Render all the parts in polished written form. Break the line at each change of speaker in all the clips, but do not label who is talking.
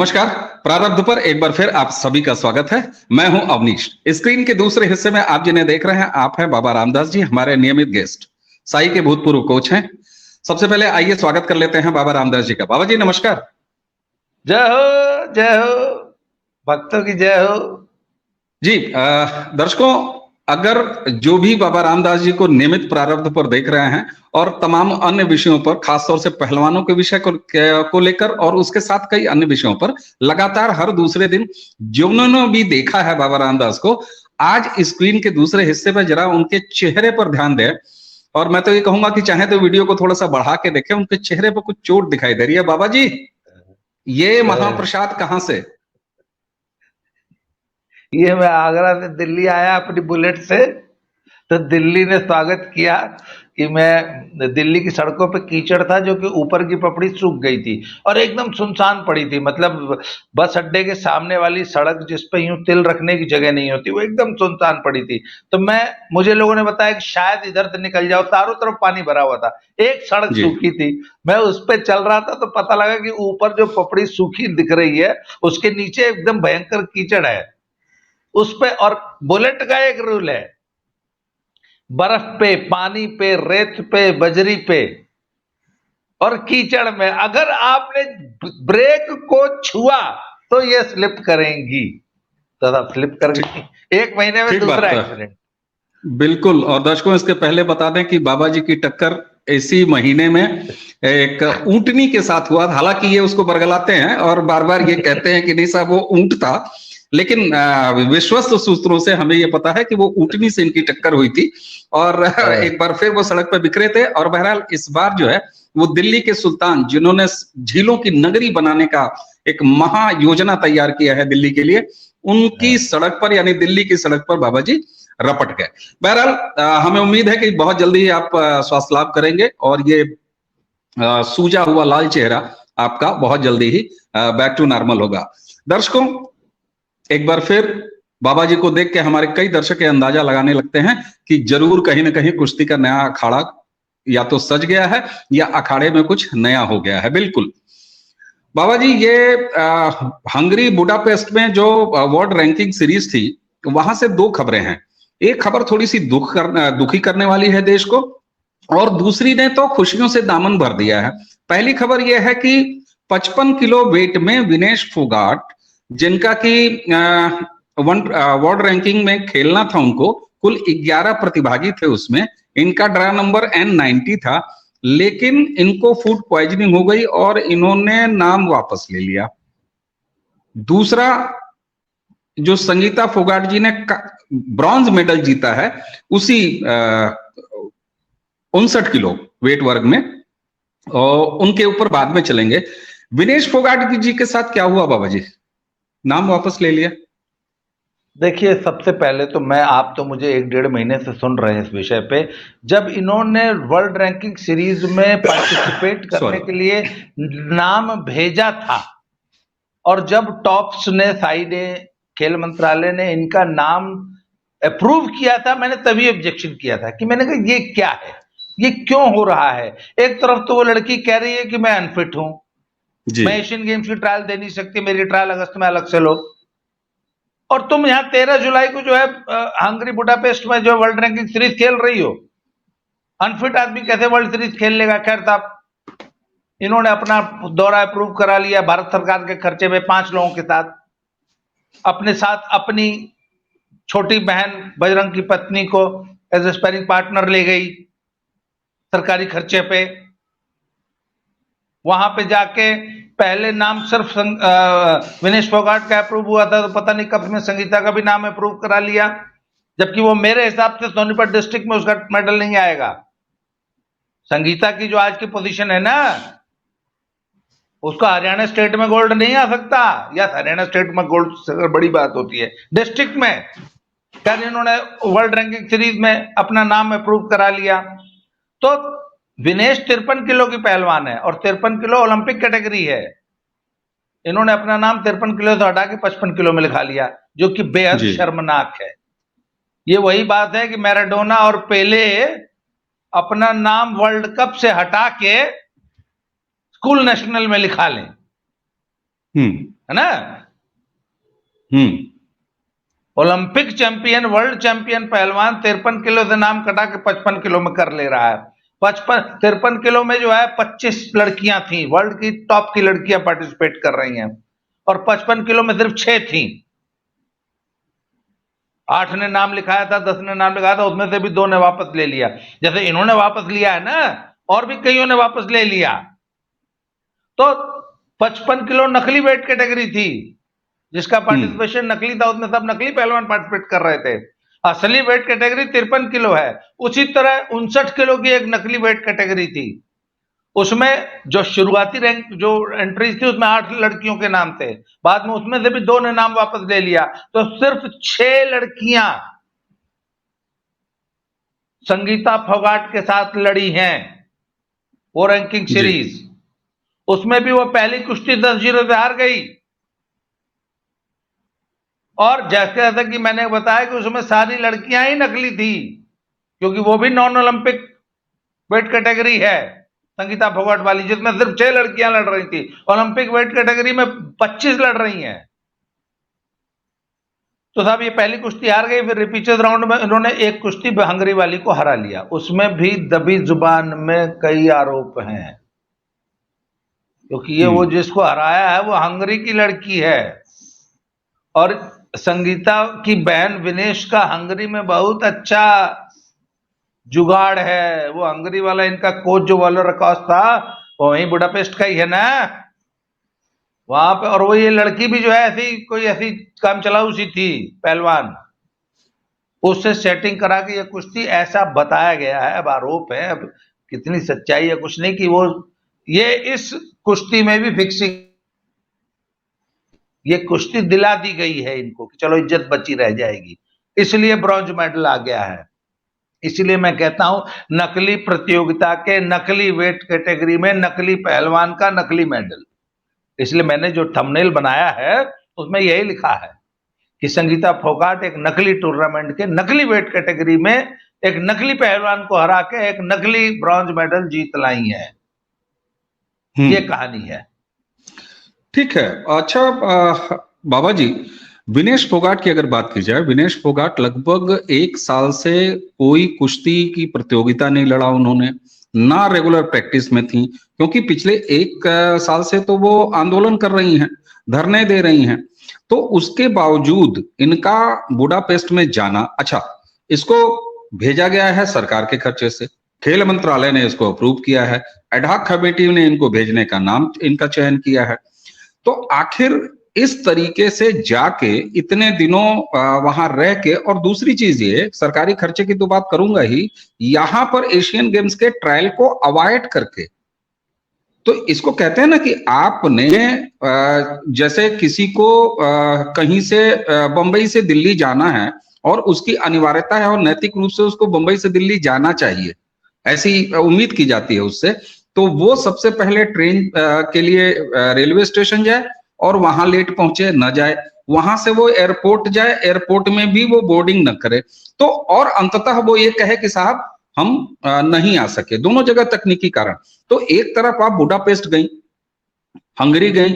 नमस्कार। प्रारब्ध पर एक बार फिर आप सभी का स्वागत है। मैं हूं अवनीश। स्क्रीन के दूसरे हिस्से में आप जिन्हें देख रहे हैं आप हैं बाबा रामदास जी, हमारे नियमित गेस्ट, साई के भूतपूर्व कोच हैं। सबसे पहले आइए स्वागत कर लेते हैं बाबा रामदास जी का। बाबा जी नमस्कार।
जय हो जय हो, भक्तों की जय हो
जी। दर्शकों, अगर जो भी बाबा रामदास जी को नियमित प्रारब्ध पर देख रहे हैं और तमाम अन्य विषयों पर, खासतौर से पहलवानों के विषय को लेकर और उसके साथ कई अन्य विषयों पर लगातार हर दूसरे दिन जिन्होंने भी देखा है बाबा रामदास को, आज स्क्रीन के दूसरे हिस्से पर जरा उनके चेहरे पर ध्यान दें। और मैं तो ये कहूंगा कि चाहे तो वीडियो को थोड़ा सा बढ़ा के देखें, उनके चेहरे पर कुछ चोट दिखाई दे रही है। बाबा जी, ये महाप्रसाद कहाँ से?
ये मैं आगरा से दिल्ली आया अपनी बुलेट से, तो दिल्ली ने स्वागत किया कि मैं दिल्ली की सड़कों पे कीचड़ था जो कि ऊपर की पपड़ी सूख गई थी और एकदम सुनसान पड़ी थी। मतलब बस अड्डे के सामने वाली सड़क जिस पे यूं तिल रखने की जगह नहीं होती, वो एकदम सुनसान पड़ी थी। तो मुझे लोगों ने बताया कि शायद इधर से निकल जाओ, चारों तरफ पानी भरा हुआ था, एक सड़क
जी।
सूखी थी। मैं उस पे चल रहा था तो पता लगा कि ऊपर जो पपड़ी सूखी दिख रही है उसके नीचे एकदम भयंकर कीचड़ है उस पे। और बुलेट का एक रूल है, बर्फ पे, पानी पे, रेत पे, बजरी पे और कीचड़ में अगर आपने ब्रेक को छुआ तो ये स्लिप करेंगी। तो स्लिप कर गई, 1 महीने में
ठीक
दूसरा
बात है।
एक्सीडेंट।
बिल्कुल। और दर्शकों, इसके पहले बता दें कि बाबा जी की टक्कर इसी महीने में एक ऊंटनी के साथ हुआ। हालांकि ये उसको बरगलाते हैं और बार बार ये कहते हैं कि नहीं साहब वो ऊंट था, लेकिन विश्वस्त सूत्रों से हमें ये पता है कि वो ऊंटनी से इनकी टक्कर हुई थी और एक बार फिर वो सड़क पर बिखरे थे। और बहरहाल इस बार जो है वो दिल्ली के सुल्तान, जिन्होंने झीलों की नगरी बनाने का एक महा योजना तैयार किया है दिल्ली के लिए, उनकी सड़क पर यानी दिल्ली की सड़क पर बाबा जी रपट गए। बहरहाल हमें उम्मीद है कि बहुत जल्दी आप स्वास्थ्य लाभ करेंगे और ये सूजा हुआ लाल चेहरा आपका बहुत जल्दी ही बैक टू नॉर्मल होगा। दर्शकों, एक बार फिर बाबा जी को देख के हमारे कई दर्शक अंदाजा लगाने लगते हैं कि जरूर कहीं ना कहीं कुश्ती का नया अखाड़ा या तो सज गया है या अखाड़े में कुछ नया हो गया है। बिल्कुल बाबा जी, ये हंगरी बुडापेस्ट में जो वर्ल्ड रैंकिंग सीरीज थी, वहां से 2 खबरें हैं। एक खबर थोड़ी सी दुखी करने वाली है देश को, और दूसरी ने तो खुशियों से दामन भर दिया है। पहली खबर यह है कि 55 किलो वेट में विनेश फोगाट, जिनका कि वर्ल्ड रैंकिंग में खेलना था, उनको कुल 11 प्रतिभागी थे, उसमें इनका ड्रा नंबर N90 था, लेकिन इनको फूड पॉइजनिंग हो गई और इन्होंने नाम वापस ले लिया। दूसरा, जो संगीता फोगाट जी ने ब्रॉन्ज मेडल जीता है उसी 59 किलो वेट वर्ग में, और उनके ऊपर बाद में चलेंगे। विनेश फोगाट जी के साथ क्या हुआ बाबा जी? नाम वापस ले लिया?
देखिए, सबसे पहले तो आप तो मुझे 1-1.5 महीने से सुन रहे हैं इस विषय पे। जब इन्होंने वर्ल्ड रैंकिंग सीरीज में पार्टिसिपेट करने के लिए नाम भेजा था और जब टॉप्स ने, साई ने, खेल मंत्रालय ने इनका नाम अप्रूव किया था, मैंने तभी ऑब्जेक्शन किया था कि मैंने कहा ये क्या है, ये क्यों हो रहा है। एक तरफ तो वो लड़की कह रही है कि मैं अनफिट हूं, मैं एशियन गेम्स की ट्रायल दे नहीं सकती, मेरी ट्रायल अगस्त में अलग से लो। और तुम यहां 13 जुलाई को जो है हंगरी बुडापेस्ट में जो वर्ल्ड रैंकिंग सीरीज खेल रही हो, अनफिट आदमी कैसे वर्ल्ड सीरीज खेल लेगा। खैर साहब, इन्होंने अपना दौरा अप्रूव करा लिया भारत सरकार के खर्चे में 5 लोगों के साथ। अपने साथ अपनी छोटी बहन बजरंग की पत्नी को एज ए स्पैरिंग पार्टनर ले गई सरकारी खर्चे पे। वहां पे जाके पहले नाम सिर्फ विनेश फोगाट का अप्रूव हुआ था, तो पता नहीं कब में संगीता का भी नाम अप्रूव करा लिया, जबकि वो मेरे हिसाब से सोनीपत डिस्ट्रिक्ट में उसका मेडल नहीं आएगा। संगीता की जो आज की पोजीशन है ना, उसका हरियाणा स्टेट में गोल्ड नहीं आ सकता। या हरियाणा स्टेट में गोल्ड से बड़ी बात होती है, डिस्ट्रिक्ट में। क्या इन्होंने वर्ल्ड रैंकिंग सीरीज में अपना नाम अप्रूव करा लिया। तो विनेश 53 किलो की पहलवान है और 53 किलो ओलंपिक कैटेगरी है। इन्होंने अपना नाम 53 किलो से हटा के 55 किलो में लिखा लिया, जो कि बेहद शर्मनाक है। ये वही बात है कि मैराडोना और पेले अपना नाम वर्ल्ड कप से हटा के स्कूल नेशनल में लिखा लें। है ना।
हम्म।
ओलंपिक चैंपियन, वर्ल्ड चैंपियन पहलवान 53 किलो से नाम कटा के 55 किलो में कर ले रहा है। 53 किलो में जो है 25 लड़कियां थी, वर्ल्ड की टॉप की लड़कियां पार्टिसिपेट कर रही हैं, और 55 किलो में सिर्फ 6 थी। 8 ने नाम लिखाया था, 10 ने नाम लिखाया था, उसमें से भी 2 ने वापस ले लिया। जैसे इन्होंने वापस लिया है ना, और भी कईयों ने वापस ले लिया। तो 55 किलो नकली वेट कैटेगरी थी, जिसका पार्टिसिपेशन नकली था, उसमें सब नकली पहलवान पार्टिसिपेट कर रहे थे। असली वेट कैटेगरी 53 किलो है। उसी तरह 59 किलो की एक नकली वेट कैटेगरी थी, उसमें जो शुरुआती रैंक जो एंट्रीज थी उसमें 8 लड़कियों के नाम थे, बाद में उसमें से भी 2 ने नाम वापस ले लिया। तो सिर्फ 6 लड़कियां संगीता फोगाट के साथ लड़ी हैं वो रैंकिंग सीरीज। उसमें भी वो पहली कुश्ती 10-0 से हार गई। और जैसा कि मैंने बताया कि उसमें सारी लड़कियां ही नकली थी, क्योंकि वो भी नॉन ओलंपिक वेट कैटेगरी है संगीता फोगाट वाली, जिसमें सिर्फ 6 लड़कियां लड़ रही थी। ओलंपिक वेट कैटेगरी में 25 लड़ रही हैं। तो साहब ये पहली कुश्ती हार गई। फिर रिपीचर्स राउंड में इन्होंने एक कुश्ती हंगरी वाली को हरा लिया, उसमें भी दबी जुबान में कई आरोप हैं, क्योंकि ये वो जिसको हराया है वो हंगरी की लड़की है, और संगीता की बहन विनेश का हंगरी में बहुत अच्छा जुगाड़ है। वो हंगरी वाला इनका कोच जो वालोर रकॉस था वो वहीं बुडापेस्ट का ही है ना, वहां पे। और वो ये लड़की भी जो है ऐसी कोई ऐसी काम चलाऊ सी थी पहलवान, उससे सेटिंग करा के ये कुश्ती, ऐसा बताया गया है। अब आरोप है, अब कितनी सच्चाई है कुछ नहीं, कि वो ये इस कुश्ती में भी फिक्सिंग, ये कुश्ती दिला दी गई है इनको कि चलो इज्जत बची रह जाएगी, इसलिए ब्रॉन्ज मेडल आ गया है। इसलिए मैं कहता हूं नकली प्रतियोगिता के नकली वेट कैटेगरी में नकली पहलवान का नकली मेडल। इसलिए मैंने जो थंबनेल बनाया है उसमें यही लिखा है कि संगीता फोगाट एक नकली टूर्नामेंट के नकली वेट कैटेगरी में एक नकली पहलवान को हरा के एक नकली ब्रॉन्ज मेडल जीत लाई है। ये कहानी है।
ठीक है। अच्छा बाबा जी, विनेश फोगाट की अगर बात की जाए, विनेश फोगाट लगभग 1 साल से कोई कुश्ती की प्रतियोगिता नहीं लड़ा उन्होंने, ना रेगुलर प्रैक्टिस में थी, क्योंकि पिछले 1 साल से तो वो आंदोलन कर रही हैं, धरने दे रही हैं। तो उसके बावजूद इनका बुडापेस्ट में जाना, अच्छा इसको भेजा गया है सरकार के खर्चे से, खेल मंत्रालय ने इसको अप्रूव किया है, एडहॉक कमेटी ने इनको भेजने का नाम इनका चयन किया है। तो आखिर इस तरीके से जाके इतने दिनों वहां रह के, और दूसरी चीज ये सरकारी खर्चे की तो बात करूंगा ही, यहां पर एशियन गेम्स के ट्रायल को अवॉइड करके, तो इसको कहते हैं ना कि आपने जैसे किसी को कहीं से बंबई से दिल्ली जाना है और उसकी अनिवार्यता है और नैतिक रूप से उसको बंबई से दिल्ली जाना चाहिए, ऐसी उम्मीद की जाती है उससे, तो वो सबसे पहले ट्रेन के लिए रेलवे स्टेशन जाए और वहां लेट पहुंचे न जाए, वहां से वो एयरपोर्ट जाए, एयरपोर्ट में भी वो बोर्डिंग न करे, तो और अंततः वो ये कहे कि साहब हम नहीं आ सके, दोनों जगह तकनीकी कारण। तो एक तरफ आप बुडापेस्ट गई, हंगरी गई,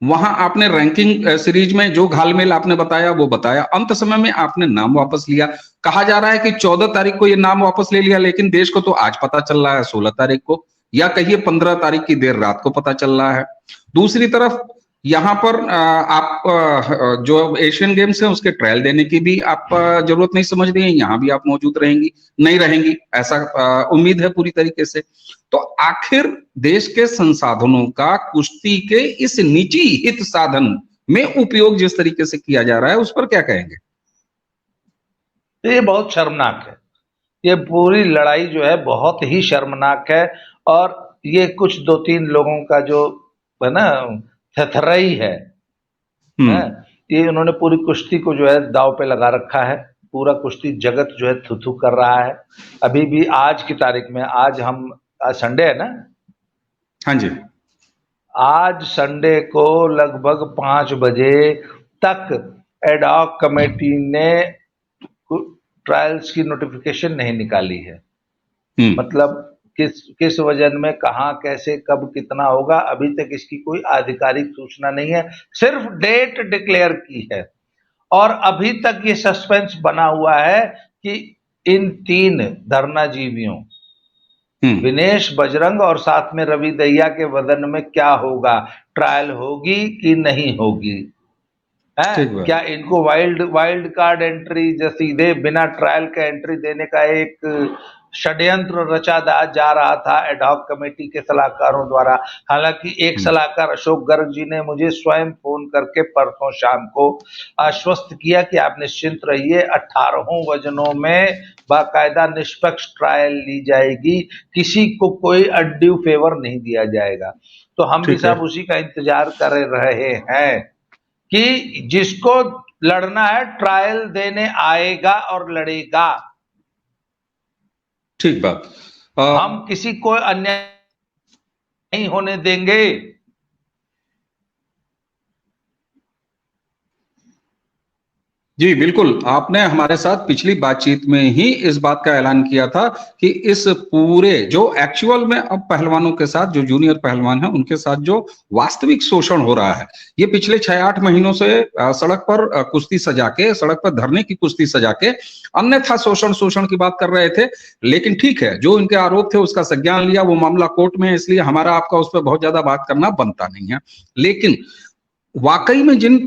वहां आपने रैंकिंग सीरीज में जो घालमेल आपने बताया वो बताया, अंत समय में आपने नाम वापस लिया। कहा जा रहा है कि 14 तारीख को ये नाम वापस ले लिया, लेकिन देश को तो आज पता चल रहा है 16 तारीख को, या कहिए 15 तारीख की देर रात को पता चल रहा है। दूसरी तरफ यहाँ पर आप जो एशियन गेम्स है उसके ट्रायल देने की भी आप जरूरत नहीं समझ रही है, यहाँ भी आप मौजूद रहेंगी, नहीं रहेंगी, ऐसा उम्मीद है पूरी तरीके से। तो आखिर देश के संसाधनों का कुश्ती के इस निजी हित साधन में उपयोग जिस तरीके से किया जा रहा है, उस पर क्या कहेंगे?
ये बहुत शर्मनाक है। ये पूरी लड़ाई जो है बहुत ही शर्मनाक है, और ये कुछ 2-3 लोगों का जो है ना थथरई है, ये उन्होंने पूरी कुश्ती को जो है दांव पे लगा रखा है। पूरा कुश्ती जगत जो है थू कर रहा है। अभी भी आज की तारीख में, आज संडे है ना,
हाँ जी,
आज संडे को लगभग 5 बजे तक एडहॉक कमेटी ने ट्रायल्स की नोटिफिकेशन नहीं निकाली है। मतलब किस वजन में कहां कैसे कब कितना होगा, अभी तक इसकी कोई आधिकारिक सूचना नहीं है, सिर्फ डेट डिक्लेयर की है। और अभी तक ये सस्पेंस बना हुआ है कि इन 3 धरनाजीवियों विनेश, बजरंग और साथ में रवि दहिया के वजन में क्या होगा, ट्रायल होगी कि नहीं होगी, है क्या इनको वाइल्ड कार्ड एंट्री सीधे बिना ट्रायल के एंट्री देने का एक षड्यंत्र रचा जा रहा था एडहॉक कमेटी के सलाहकारों द्वारा। हालांकि एक सलाहकार अशोक गर्ग जी ने मुझे स्वयं फोन करके परसों शाम को आश्वस्त किया कि आप निश्चिंत रहिए, 18 वजनों में बाकायदा निष्पक्ष ट्रायल ली जाएगी, किसी को कोई अड्ड्यू फेवर नहीं दिया जाएगा। तो हम भी साहब उसी का इंतजार कर रहे हैं कि जिसको लड़ना है ट्रायल देने आएगा और लड़ेगा।
ठीक बात।
हम किसी को अन्याय नहीं होने देंगे।
जी बिल्कुल, आपने हमारे साथ पिछली बातचीत में ही इस बात का ऐलान किया था कि इस पूरे जो एक्चुअल में अब पहलवानों के साथ, जो जूनियर पहलवान हैं उनके साथ जो वास्तविक शोषण हो रहा है, ये पिछले 6-8 महीनों से सड़क पर कुश्ती सजा के, सड़क पर धरने की कुश्ती सजा के अन्यथा शोषण की बात कर रहे थे। लेकिन ठीक है, जो इनके आरोप थे उसका संज्ञान लिया, वो मामला कोर्ट में है, इसलिए हमारा आपका उस पर बहुत ज्यादा बात करना बनता नहीं है। लेकिन वाकई में जिन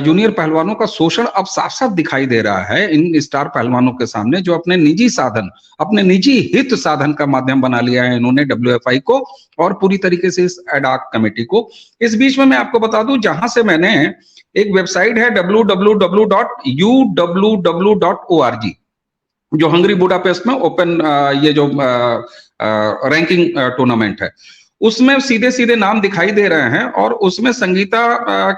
जूनियर पहलवानों का शोषण अब साफ साफ दिखाई दे रहा है इन स्टार पहलवानों के सामने, जो अपने निजी साधन, अपने निजी हित साधन का माध्यम बना लिया है इन्होंने डब्ल्यूएफआई को और पूरी तरीके से इस एडहॉक कमेटी को। इस बीच में मैं आपको बता दूं, जहां से मैंने एक वेबसाइट है www.uww.org, जो हंगरी बुडापेस्ट में ओपन ये जो रैंकिंग टूर्नामेंट है, उसमें सीधे सीधे नाम दिखाई दे रहे हैं और उसमें संगीता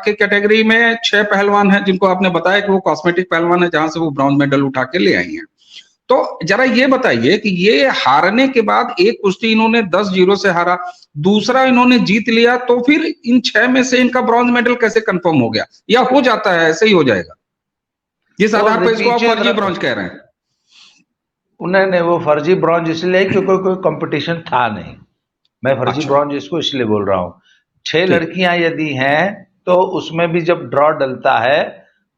के कैटेगरी में 6 पहलवान हैं, जिनको आपने बताया कि वो कॉस्मेटिक पहलवान है, जहां से वो ब्रॉन्ज मेडल उठा के ले आई हैं। तो जरा ये बताइए कि ये हारने के बाद एक कुश्ती इन्होंने 10-0 से हारा, दूसरा इन्होंने जीत लिया, तो फिर इन 6 में से इनका ब्रॉन्ज मेडल कैसे कंफर्म हो गया, या हो जाता है ऐसे ही हो जाएगा? जिस आधार पर इसको आप फर्जी ब्रॉन्ज कह रहे हैं।
उन्होंने वो फर्जी ब्रॉन्ज इसलिए क्योंकि कोई कंपटीशन था नहीं। मैं फर्जी ब्रॉन्ज इसको इसलिए बोल रहा हूँ, 6 लड़कियां यदि हैं तो उसमें भी जब ड्रॉ डलता है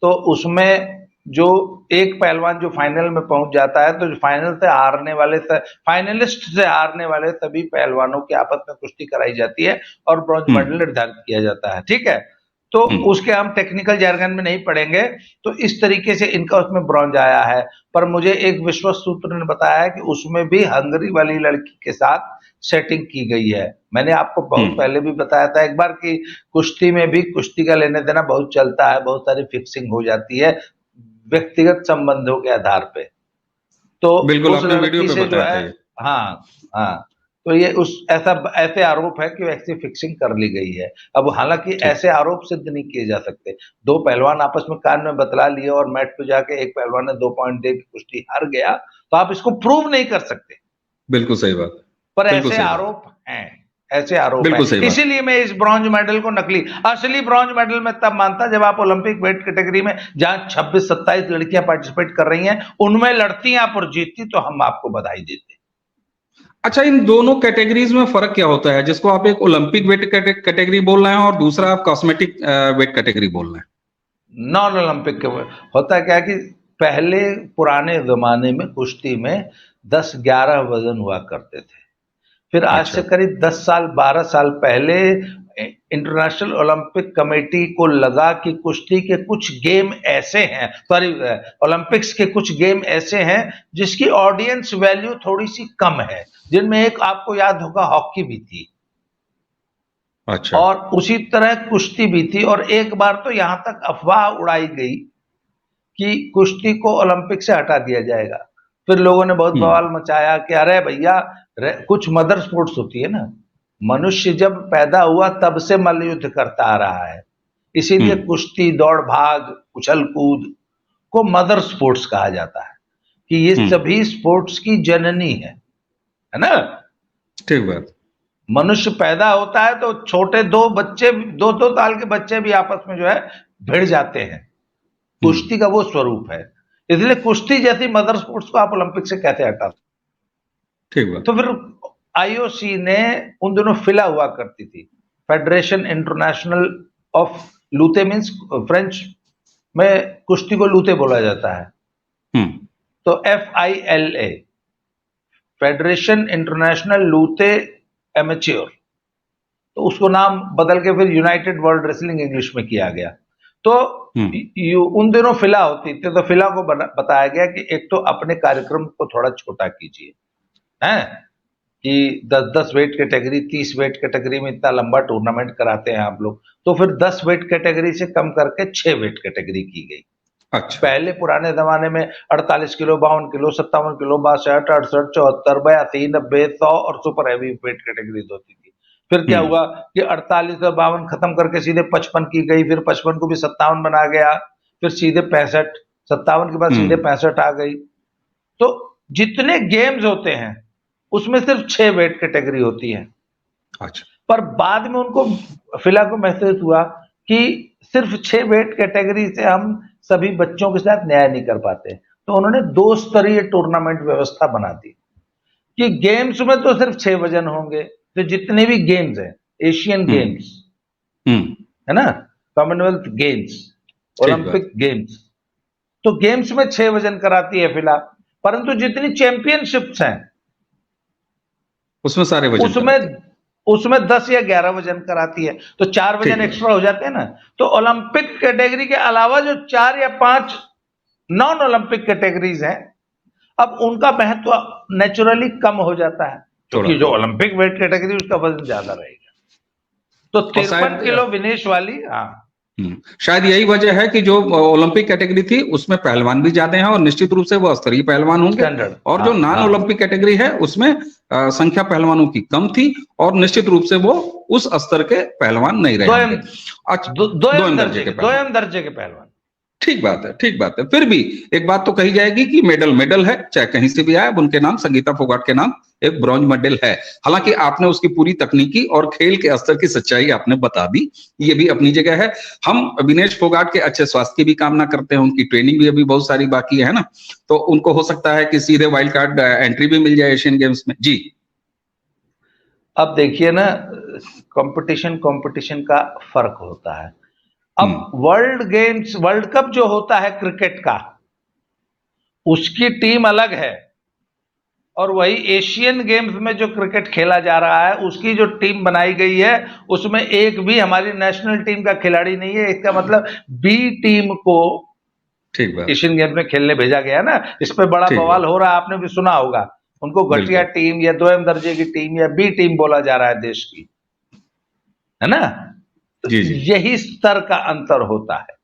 तो उसमें जो एक पहलवान जो फाइनल में पहुंच जाता है, तो जो फाइनल से हारने वाले, फाइनलिस्ट से हारने वाले सभी पहलवानों की आपस में कुश्ती कराई जाती है और ब्रॉन्ज मेडल निर्धारित किया जाता है। ठीक है, तो उसके हम टेक्निकल जार्गन में नहीं पढ़ेंगे। तो इस तरीके से इनका उसमें ब्रॉन्ज आया है। पर मुझे एक विश्वस्त सूत्र ने बताया कि उसमें भी हंगरी वाली लड़की के साथ सेटिंग की गई है। मैंने आपको बहुत पहले भी बताया था एक बार कि कुश्ती में भी कुश्ती का लेने देना बहुत चलता है, बहुत सारी फिक्सिंग हो जाती है व्यक्तिगत संबंधों के आधार पे। तो
बिल्कुल
उस लड़की से जो है, हाँ, तो ये ऐसे आरोप है कि ऐसी फिक्सिंग कर ली गई है। अब हालांकि ऐसे आरोप सिद्ध नहीं किए जा सकते। 2 पहलवान आपस में कान में बतला लिए और मैट पे जाके एक पहलवान ने 2 पॉइंट दे के कुश्ती हार गया, तो आप इसको प्रूव नहीं कर सकते।
बिल्कुल सही बात।
पर ऐसे आरोप हैं, ऐसे आरोप हैं। इसीलिए मैं इस ब्रॉन्ज मेडल को नकली, असली ब्रॉन्ज मेडल मैं तब मानता जब आप ओलंपिक वेट कैटेगरी में जहां 26-27 लड़कियां पार्टिसिपेट कर रही हैं, उनमें लड़ती आप और जीतती, तो हम आपको बधाई देते।
अच्छा, इन दोनों कैटेगरीज में फर्क क्या होता है, जिसको आप एक ओलंपिक वेट कैटेगरी बोल रहे हैं और दूसरा आप कॉस्मेटिक वेट कैटेगरी बोल रहे हैं?
नॉन ओलंपिक होता है क्या कि पहले पुराने जमाने में कुश्ती में 10-11 वजन हुआ करते थे। फिर आज से करीब 10 साल 12 साल पहले इंटरनेशनल ओलंपिक कमेटी को लगा कि कुश्ती के कुछ गेम ऐसे हैं, सॉरी ओलंपिक्स के कुछ गेम ऐसे हैं जिसकी ऑडियंस वैल्यू थोड़ी सी कम है, जिनमें एक आपको याद होगा हॉकी भी थी। अच्छा। और उसी तरह कुश्ती भी थी। और एक बार तो यहां तक अफवाह उड़ाई गई कि कुश्ती को ओलंपिक से हटा दिया जाएगा। फिर लोगों ने बहुत बवाल मचाया कि अरे भैया, कुछ मदर स्पोर्ट्स होती है ना, मनुष्य जब पैदा हुआ तब से मल्लयुद्ध करता आ रहा है, इसीलिए कुश्ती, दौड़ भाग, उछल कूद को मदर स्पोर्ट्स कहा जाता है कि ये सभी स्पोर्ट्स की जननी है ना।
ठीक बात।
मनुष्य पैदा होता है तो छोटे 2 साल के बच्चे भी आपस में जो है भिड़ जाते हैं। कुश्ती का वो स्वरूप है, इसलिए कुश्ती जैसी मदर स्पोर्ट्स को आप ओलंपिक से कैसे हटा सकते?
ठीक बात।
तो फिर आईओसी ने उन दिनों फिला हुआ करती थी, फेडरेशन इंटरनेशनल ऑफ लूते, मीन्स फ्रेंच में कुश्ती को लूते बोला जाता है, तो FILA, फेडरेशन इंटरनेशनल लूते एमेच्योर, तो उसको नाम बदल के फिर यूनाइटेड वर्ल्ड रेसलिंग इंग्लिश में किया गया। तो उन दिनों फिला होती थी, तो फिला को बताया गया कि एक तो अपने कार्यक्रम को थोड़ा छोटा कीजिए, हैं कि 10-10 वेट कैटेगरी, 30 वेट कैटेगरी में इतना लंबा टूर्नामेंट कराते हैं आप लोग, तो फिर 10 वेट कैटेगरी से कम करके 6 वेट कैटेगरी की गई।
अच्छा।
पहले पुराने जमाने में 48 किलो, 52 किलो, 57 किलो, 62, 68, 74, 82, 90, 100 और सुपर हैवी वेट कैटेगरीज होती थी। फिर क्या हुआ कि 48 और 52 खत्म करके सीधे 55 की गई, फिर 55 को भी 57 बना गया, फिर सीधे 65, 57 के बाद सीधे 65 आ गई। तो जितने गेम्स होते हैं उसमें सिर्फ 6 वेट कैटेगरी होती है।
अच्छा।
पर बाद में उनको फिला को महसूस हुआ कि सिर्फ 6 वेट कैटेगरी से हम सभी बच्चों के साथ न्याय नहीं कर पाते, तो उन्होंने 2 स्तरीय टूर्नामेंट व्यवस्था बना दी कि गेम्स में तो सिर्फ 6 वजन होंगे, तो जितने भी गेम्स हैं, एशियन गेम्स है ना, कॉमनवेल्थ गेम्स, ओलंपिक गेम्स, तो गेम्स में 6 वजन कराती है फिला, परंतु जितनी चैंपियनशिप्स हैं
उसमें सारे वजन,
उसमें 10 या 11 वजन कराती है, तो 4 वजन एक्स्ट्रा हो जाते हैं ना। तो ओलंपिक कैटेगरी के अलावा जो 4 या 5 नॉन ओलंपिक कैटेगरीज हैं, अब उनका महत्व नेचुरली कम हो जाता है, क्योंकि जो ओलंपिक वेट कैटेगरी उसका वजन ज्यादा रहेगा। तो 53 किलो विनेश वाली, हाँ,
शायद यही वजह है कि जो ओलंपिक कैटेगरी थी उसमें पहलवान भी ज्यादा हैं और निश्चित रूप से वो स्तरीय पहलवान होंगे, और जो नॉन ओलंपिक कैटेगरी है उसमें संख्या पहलवानों की कम थी और निश्चित रूप से वो उस स्तर के पहलवान नहीं रहे। अच्छा,
दोयम दर्जे के पहलवान।
ठीक बात है, ठीक बात है। फिर भी एक बात तो कही जाएगी कि मेडल है, चाहे कहीं से भी आए, उनके नाम संगीता फोगाट के नाम एक ब्रॉन्ज मेडल है। हालांकि आपने उसकी पूरी तकनीकी और खेल के स्तर की सच्चाई आपने बता दी, ये भी अपनी जगह है। हम विनेश फोगाट के अच्छे स्वास्थ्य की भी कामना करते हैं, उनकी ट्रेनिंग भी अभी बहुत सारी बाकी है ना, तो उनको हो सकता है कि सीधे वाइल्ड कार्ड एंट्री भी मिल जाए एशियन गेम्स में। जी,
अब देखिए ना, कंपटीशन का फर्क होता है। अब वर्ल्ड कप जो होता है क्रिकेट का, उसकी टीम अलग है, और वही एशियन गेम्स में जो क्रिकेट खेला जा रहा है उसकी जो टीम बनाई गई है उसमें एक भी हमारी नेशनल टीम का खिलाड़ी नहीं है। इसका मतलब बी टीम को एशियन गेम्स में खेलने भेजा गया ना। इस पे बड़ा बवाल हो रहा है, आपने भी सुना होगा, उनको घटिया टीम या दोयम दर्जे की टीम या बी टीम बोला जा रहा है देश की, है ना।
जी।
यही स्तर का अंतर होता है।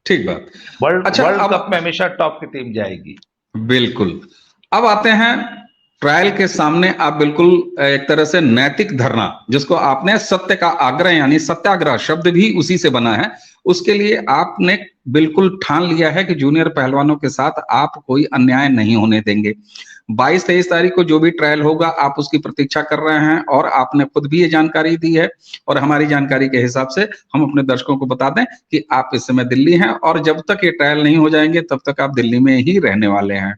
ठीक बात।
वर्ल्ड कप में हमेशा टॉप की टीम जाएगी।
बिल्कुल। अब आते हैं ट्रायल के सामने, आप बिल्कुल एक तरह से नैतिक धरना, जिसको आपने सत्य का आग्रह यानी सत्याग्रह शब्द भी उसी से बना है, उसके लिए आपने बिल्कुल ठान लिया है कि जूनियर पहलवानों के साथ आप कोई अन्याय नहीं होने देंगे। 22-23 तारीख को जो भी ट्रायल होगा आप उसकी प्रतीक्षा कर रहे हैं, और आपने खुद भी ये जानकारी दी है, और हमारी जानकारी के हिसाब से हम अपने दर्शकों को बता दें कि आप इस समय दिल्ली हैं, और जब तक ये ट्रायल नहीं हो जाएंगे तब तक आप दिल्ली में ही रहने वाले हैं।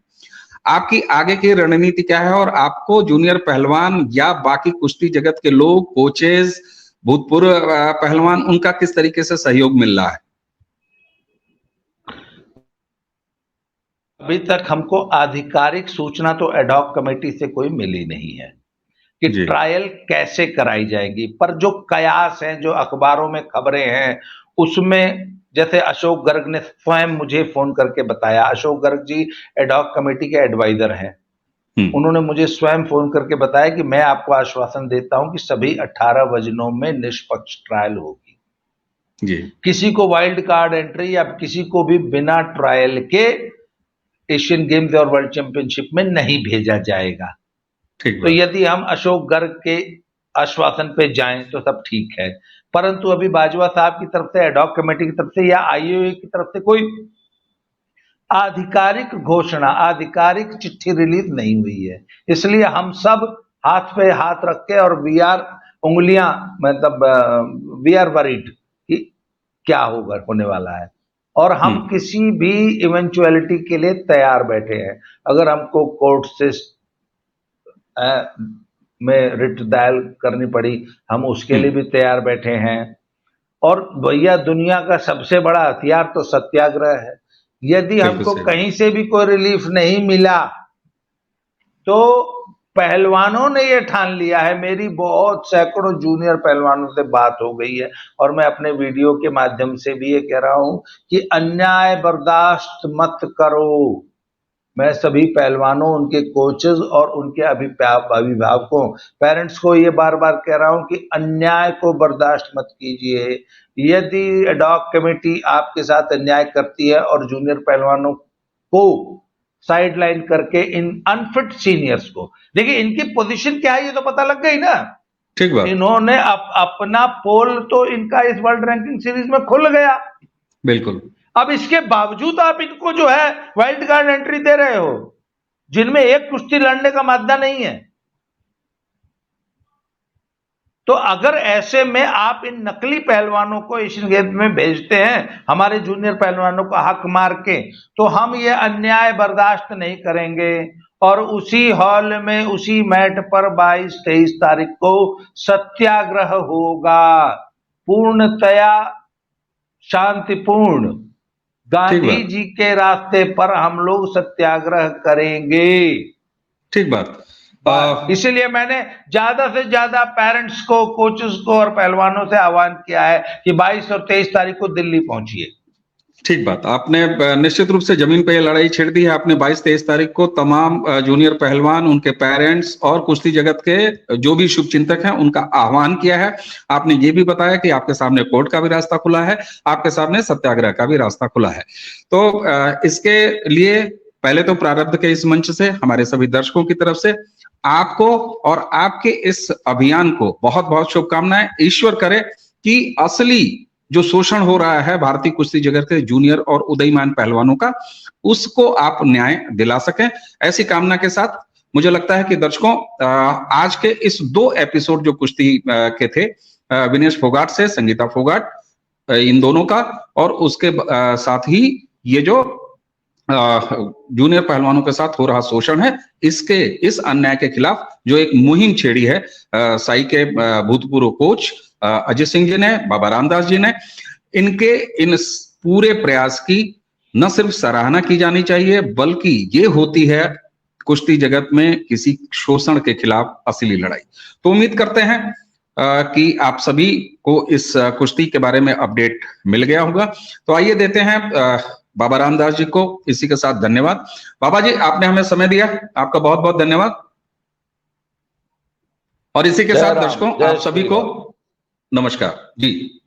आपकी आगे की रणनीति क्या है, और आपको जूनियर पहलवान या बाकी कुश्ती जगत के लोग, कोचेज, भूतपूर्व पहलवान, उनका किस तरीके से सहयोग मिल रहा है?
अभी तक हमको आधिकारिक सूचना तो एडॉक कमेटी से कोई मिली नहीं है कि ट्रायल कैसे कराई जाएगी, पर जो कयास हैं, जो अखबारों में खबरें हैं, उसमें जैसे अशोक गर्ग ने स्वयं मुझे फोन करके बताया, अशोक गर्ग जी एडॉक कमेटी के एडवाइजर हैं, उन्होंने मुझे स्वयं फोन करके बताया कि मैं आपको आश्वासन देता हूं कि सभी 18 वजनों में निष्पक्ष ट्रायल होगी
जी।
किसी को वाइल्ड कार्ड एंट्री या किसी को भी बिना ट्रायल के एशियन गेम्स और वर्ल्ड चैंपियनशिप में नहीं भेजा जाएगा। तो यदि हम अशोक गर्ग के आश्वासन पे जाएं तो सब ठीक है, परंतु अभी बाजवा साहब की तरफ से, एडॉक कमेटी की तरफ से या आईओए की तरफ से कोई आधिकारिक घोषणा, आधिकारिक चिट्ठी रिलीज नहीं हुई है। इसलिए हम सब हाथ पे हाथ रख के और उंगलियां, मतलब वी आर वरीड कि क्या होगा, होने वाला है, और हम किसी भी इवेंचुअलिटी के लिए तैयार बैठे हैं। अगर हमको कोर्ट से में रिट दायर करनी पड़ी, हम उसके लिए भी तैयार बैठे हैं। और भैया दुनिया का सबसे बड़ा हथियार तो सत्याग्रह है। यदि हमको कहीं से भी कोई रिलीफ नहीं मिला तो पहलवानों ने ये ठान लिया है, मेरी बहुत सैकड़ों जूनियर पहलवानों से बात हो गई है और मैं अपने वीडियो के माध्यम से भी ये कह रहा हूं कि अन्याय बर्दाश्त मत करो। मैं सभी पहलवानों, उनके कोचेस और उनके अभिभावकों, पेरेंट्स को ये बार बार कह रहा हूं कि अन्याय को बर्दाश्त मत कीजिए। यदि एडॉक कमेटी आपके साथ अन्याय करती है और जूनियर पहलवानों को साइडलाइन करके इन अनफिट सीनियर्स को, देखिए इनकी पोजीशन क्या है ये तो पता लग गई ना।
ठीक बात।
इन्होंने अपना पोल तो इनका इस वर्ल्ड रैंकिंग सीरीज में खुल गया।
बिल्कुल।
अब इसके बावजूद आप इनको जो है वाइल्ड कार्ड एंट्री दे रहे हो, जिनमें एक कुश्ती लड़ने का मादा नहीं है। तो अगर ऐसे में आप इन नकली पहलवानों को एशियन गेम्स में भेजते हैं, हमारे जूनियर पहलवानों का हक मार के, तो हम ये अन्याय बर्दाश्त नहीं करेंगे और उसी हॉल में, उसी मैट पर 22-23 तारीख को सत्याग्रह होगा, पूर्णतया शांतिपूर्ण। गांधी जी के रास्ते पर हम लोग सत्याग्रह करेंगे।
ठीक बात।
इसलिए मैंने ज्यादा से ज्यादा पेरेंट्स को, कोचेस को और पहलवानों से आह्वान किया है कि 22 और 23 तारीख को दिल्ली पहुंचिए।
ठीक बात। आपने निश्चित रूप से जमीन पे ये लड़ाई छेड़ दी है। आपने 22-23 तारीख को तमाम जूनियर पहलवान, उनके पेरेंट्स और कुश्ती जगत के जो भी शुभचिंतक हैं उनका आह्वान किया है। आपने ये भी बताया कि आपके सामने कोर्ट का भी रास्ता खुला है, आपके सामने सत्याग्रह का भी रास्ता खुला है। तो इसके लिए पहले तो प्रारब्ध के इस मंच से हमारे सभी दर्शकों की तरफ से आपको और आपके इस अभियान को बहुत बहुत शुभकामनाएं। ईश्वर करे कि असली जो शोषण हो रहा है भारतीय कुश्ती जगत के जूनियर और उदयमान पहलवानों का, उसको आप न्याय दिला सकें। ऐसी कामना के साथ मुझे लगता है कि दर्शकों, आज के इस 2 एपिसोड जो कुश्ती के थे, विनेश फोगाट से संगीता फोगाट, इन दोनों का, और उसके साथ ही ये जो जूनियर पहलवानों के साथ हो रहा शोषण है, इस अन्याय के खिलाफ जो एक मुहिम छेड़ी है साई के भूतपूर्व कोच अजय सिंह जी ने, बाबा रामदास जी ने, इनके इन पूरे प्रयास की न सिर्फ सराहना की जानी चाहिए, बल्कि ये होती है कुश्ती जगत में किसी शोषण के खिलाफ असली लड़ाई। तो उम्मीद करते हैं कि आप सभी को इस कुश्ती के बारे में अपडेट मिल गया होगा। तो आइए देते हैं बाबा रामदास जी को इसी के साथ धन्यवाद। बाबा जी, आपने हमें समय दिया, आपका बहुत बहुत धन्यवाद। और इसी के साथ दर्शकों, आप सभी को नमस्कार जी।